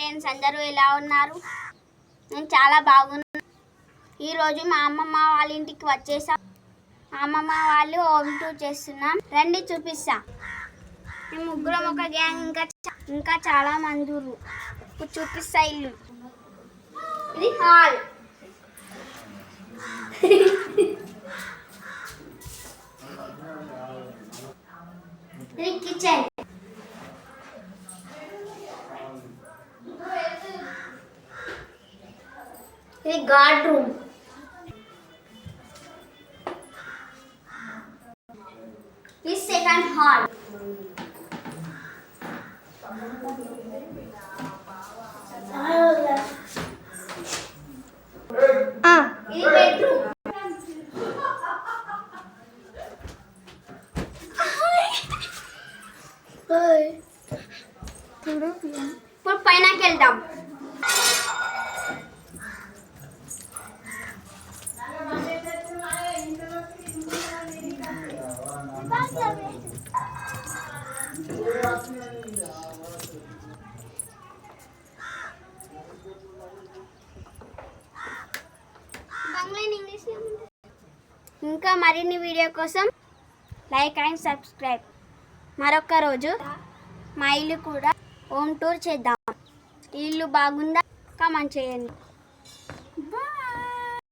Friends, అందరూ ఎలా ఉన్నారు? నేను చాలా బాగున్నాను. ఈరోజు మా అమ్మమ్మ వాళ్ళ ఇంటికి వచ్చేసాం. అమ్మమ్మ వాళ్ళు హోమ్ టూర్ చేస్తున్నాం, రండి చూపిస్తా. మేము ముగ్గురం ఒక గ్యాంగ్, ఇంకా చాలా మంది. ఇప్పుడు చూపిస్తా ఇల్లు. ఇది హాల్, ఇది కిచెన్, ఇది గార్డ్ రూమ్, ఇది సెకండ్ హాల్, ఇది బెడ్రూమ్, ఇప్పుడు పైనకి వెళ్దాం. ఇంకా మరిన్ని వీడియో కోసం లైక్ అండ్ సబ్స్క్రైబ్. మరొక రోజు మా ఇల్లు కూడా హోమ్ టూర్ చేద్దాం. ఇల్లు బాగుందా? కామెంట్ చేయండి.